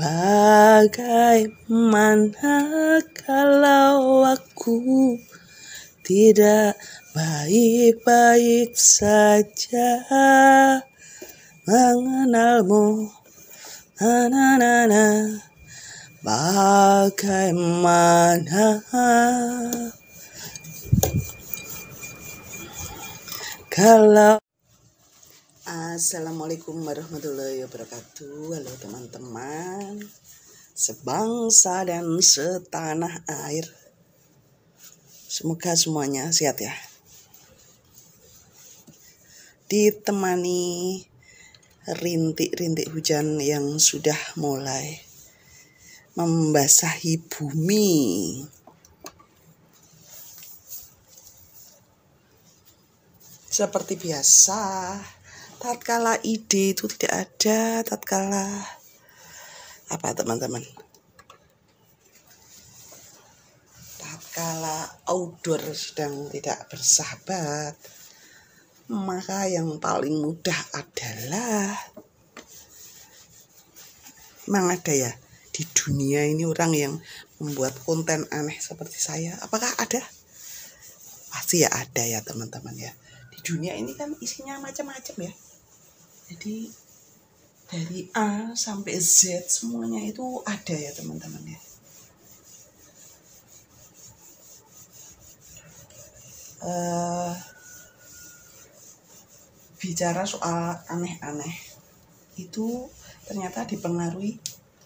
Bagaimana kalau aku tidak baik-baik saja mengenalmu? Bagaimana kalau Assalamualaikum warahmatullahi wabarakatuh. Halo teman-teman sebangsa dan setanah air, semoga semuanya sehat ya. Ditemani rintik-rintik hujan yang sudah mulai membasahi bumi. Seperti biasa, tatkala ide itu tidak ada, tatkala apa teman-teman? Tatkala outdoor sedang tidak bersahabat, maka yang paling mudah adalah, memang ada ya di dunia ini orang yang membuat konten aneh seperti saya. Apakah ada? Pasti ya ada ya teman-teman ya. Di dunia ini kan isinya macam-macam ya. Jadi dari A sampai Z semuanya itu ada ya teman-teman ya. Bicara soal aneh-aneh itu ternyata dipengaruhi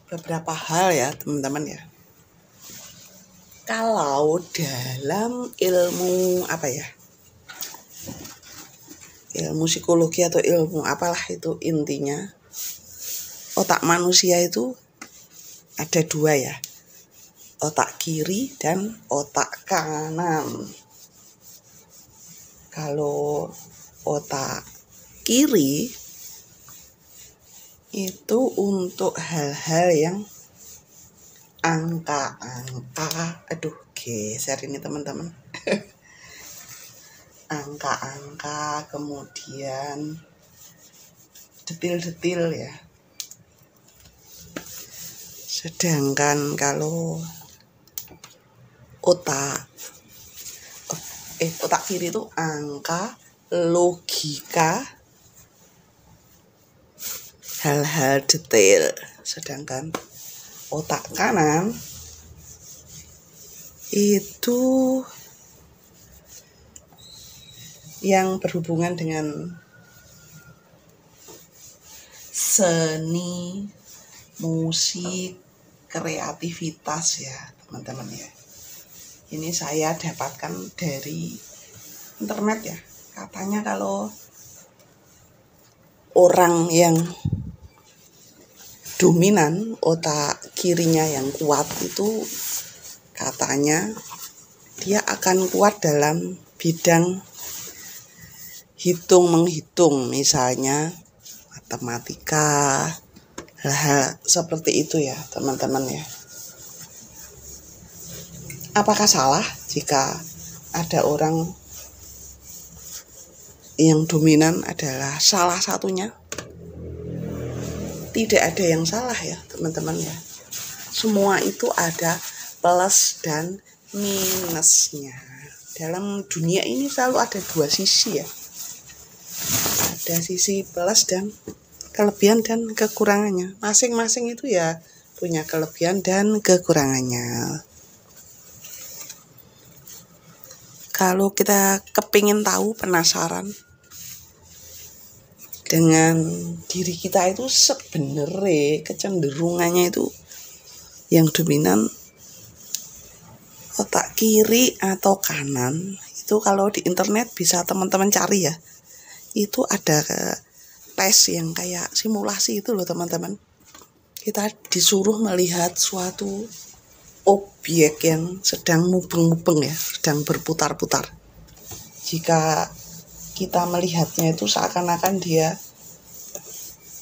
beberapa hal ya teman-teman ya. Kalau dalam ilmu apa ya, ilmu psikologi atau ilmu apalah itu, intinya otak manusia itu ada dua ya, otak kiri dan otak kanan. Kalau otak kiri itu untuk hal-hal yang angka-angka, geser ini teman-teman. Angka-angka, kemudian detil-detil ya. Sedangkan kalau otak kiri itu angka, logika, hal-hal detail. Sedangkan otak kanan itu yang berhubungan dengan seni, musik, kreativitas ya teman-teman ya. Ini saya dapatkan dari internet ya. Katanya kalau orang yang dominan otak kirinya yang kuat itu, katanya dia akan kuat dalam bidang hitung-menghitung, misalnya matematika, hal-hal seperti itu ya teman-teman ya. Apakah salah jika ada orang yang dominan adalah salah satunya? Tidak ada yang salah ya teman-teman ya. Semua itu ada plus dan minusnya. Dalam dunia ini selalu ada dua sisi ya. Ada sisi plus dan kelebihan dan kekurangannya. Masing-masing itu ya punya kelebihan dan kekurangannya. Kalau kita kepingin tahu, penasaran dengan diri kita itu sebenarnya kecenderungannya itu yang dominan otak kiri atau kanan, itu kalau di internet bisa teman-teman cari ya. Itu ada tes yang kayak simulasi itu loh teman-teman. Kita disuruh melihat suatu objek yang sedang mubeng-mubeng ya, sedang berputar-putar. Jika kita melihatnya itu seakan-akan dia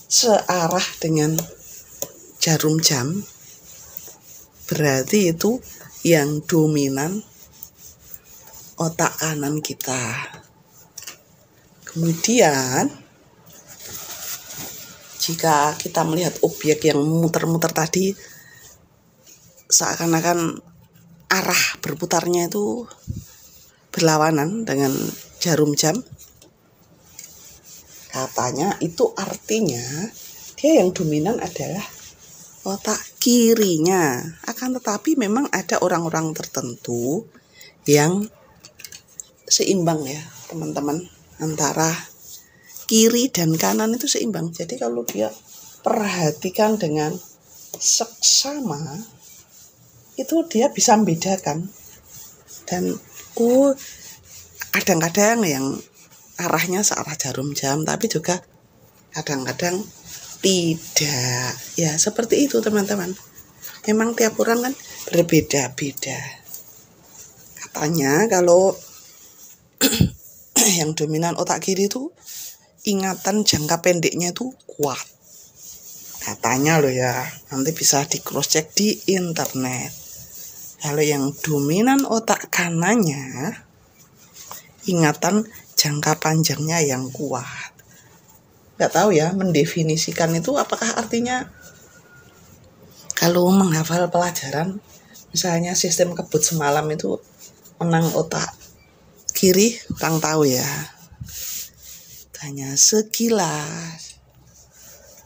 searah dengan jarum jam, berarti itu yang dominan otak kanan kita. Kemudian jika kita melihat objek yang muter-muter tadi, seakan-akan arah berputarnya itu berlawanan dengan jarum jam. Katanya itu artinya dia yang dominan adalah otak kirinya. Akan tetapi memang ada orang-orang tertentu yang seimbang ya teman-teman, antara kiri dan kanan itu seimbang. Jadi kalau dia perhatikan dengan seksama, itu dia bisa membedakan. Dan kadang-kadang yang arahnya searah jarum jam, tapi juga kadang-kadang tidak. Ya seperti itu teman-teman. Memang tiap orang kan berbeda-beda. Katanya kalau yang dominan otak kiri itu ingatan jangka pendeknya itu kuat. Katanya loh ya, nanti bisa di cross check di internet. Kalau yang dominan otak kanannya, ingatan jangka panjangnya yang kuat. Nggak tahu ya mendefinisikan itu apakah artinya kalau menghafal pelajaran, misalnya sistem kebut semalam itu menang otak kiri, kurang tahu ya. Hanya sekilas.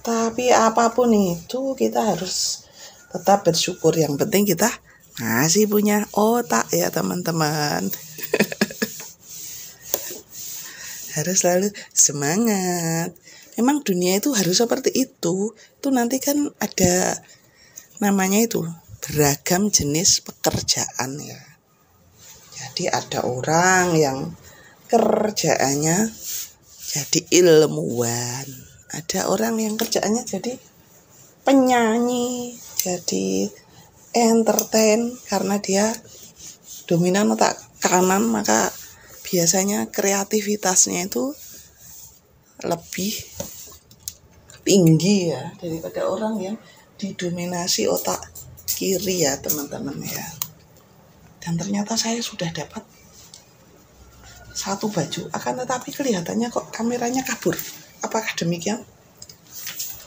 Tapi apapun itu kita harus tetap bersyukur. Yang penting kita masih punya otak ya teman-teman. Harus selalu semangat. Memang dunia itu harus seperti itu. Itu nanti kan ada namanya itu beragam jenis pekerjaan ya. Jadi ada orang yang kerjaannya jadi ilmuwan, ada orang yang kerjaannya jadi penyanyi, jadi entertain. Karena dia dominan otak kanan, maka biasanya kreativitasnya itu lebih tinggi ya daripada orang yang didominasi otak kiri ya teman-teman ya. Dan ternyata saya sudah dapat satu baju, akan tetapi kelihatannya kok kameranya kabur. Apakah demikian?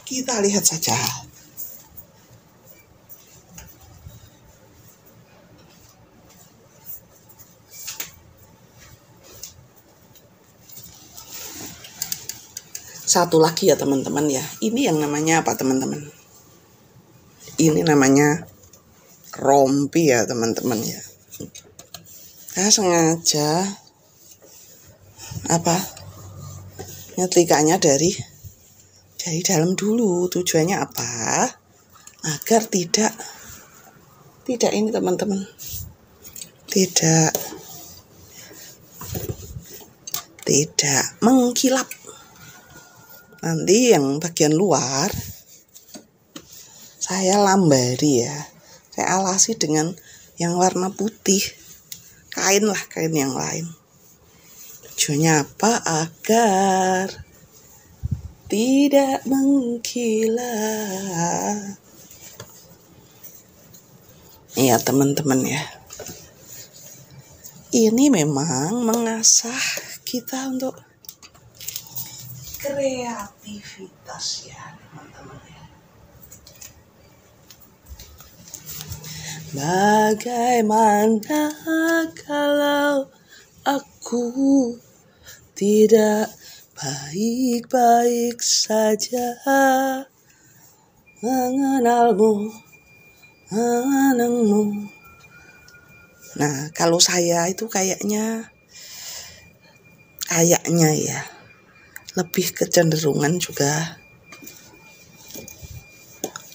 Kita lihat saja. Satu lagi ya teman-teman ya. Ini yang namanya apa teman-teman? Ini namanya rompi ya teman-teman ya. Saya sengaja nyetrikanya dari dalam dulu. Tujuannya apa? Agar tidak ini teman-teman, tidak mengkilap. Nanti yang bagian luar saya lambari ya, saya alasi dengan yang warna putih, kain yang lain. Tujuannya apa? Agar tidak mengkilap. Iya teman-teman ya. Ini memang mengasah kita untuk kreativitas ya teman-teman ya. Bagaimana kalau aku tidak baik-baik saja mengenalmu. Nah, kalau saya itu kayaknya ya lebih kecenderungan juga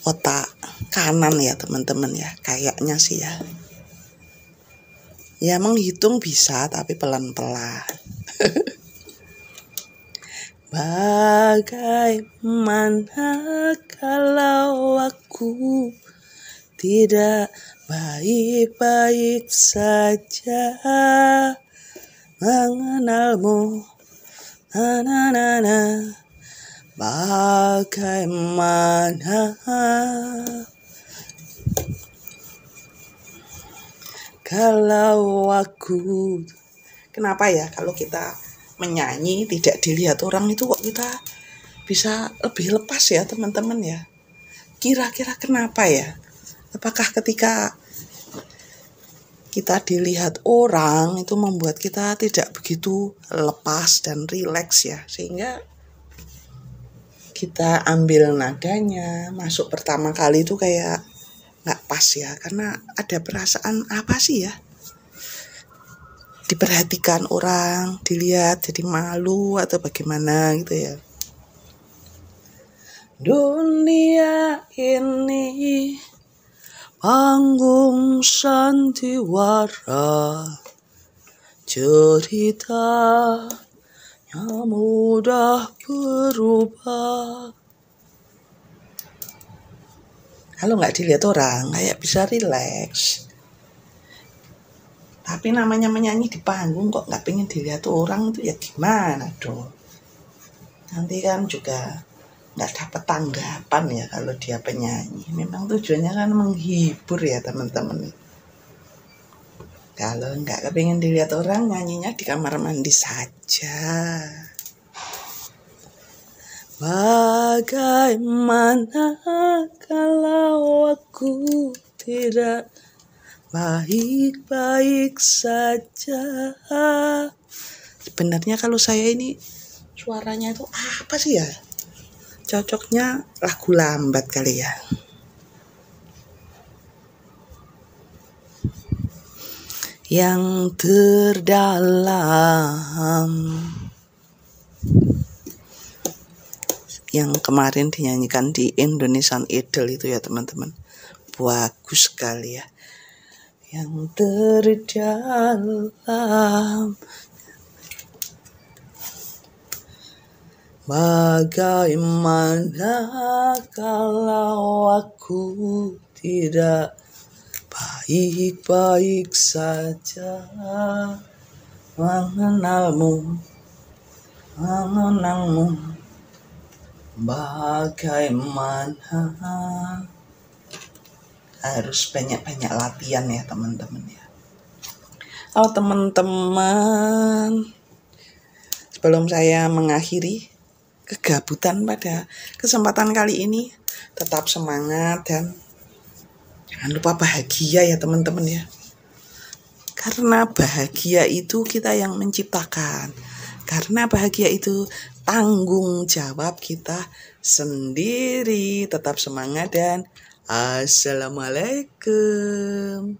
otak kanan ya teman-teman ya, kayaknya sih ya. Ya menghitung bisa tapi pelan-pelan. Bagaimana kalau aku tidak baik-baik saja mengenalmu. Bagaimana kalau aku. Kenapa ya kalau kita menyanyi tidak dilihat orang itu kok kita bisa lebih lepas ya teman-teman ya. Kira-kira kenapa ya? Apakah ketika kita dilihat orang itu membuat kita tidak begitu lepas dan rileks ya, sehingga kita ambil nadanya masuk pertama kali itu kayak nggak pas ya, karena ada perasaan apa sih ya, diperhatikan orang, dilihat jadi malu atau bagaimana gitu ya. Dunia ini panggung sandiwara, ceritanya mudah berubah. Kalau nggak dilihat orang kayak bisa rileks. Tapi namanya menyanyi di panggung kok nggak pengen dilihat orang itu ya gimana dong. Nanti kan juga nggak dapat tanggapan ya kalau dia penyanyi. Memang tujuannya kan menghibur ya teman-teman. Kalau nggak kepingin dilihat orang, nyanyinya di kamar mandi saja. Bagaimana kalau aku tidak baik-baik saja? Sebenarnya kalau saya ini suaranya itu apa sih ya? Cocoknya lagu lambat kali ya. Yang terdalam, yang kemarin dinyanyikan di Indonesian Idol itu ya teman-teman. Bagus sekali ya. Yang terdalam, bagaimana kalau aku tidak baik-baik saja mengenalmu, mengenangmu, bagaimana. Harus banyak-banyak latihan ya teman-teman ya. Oh teman-teman, sebelum saya mengakhiri kegabutan pada kesempatan kali ini, tetap semangat dan jangan lupa bahagia ya teman-teman ya. Karena bahagia itu kita yang menciptakan. Karena bahagia itu tanggung jawab kita sendiri. Tetap semangat dan assalamualaikum.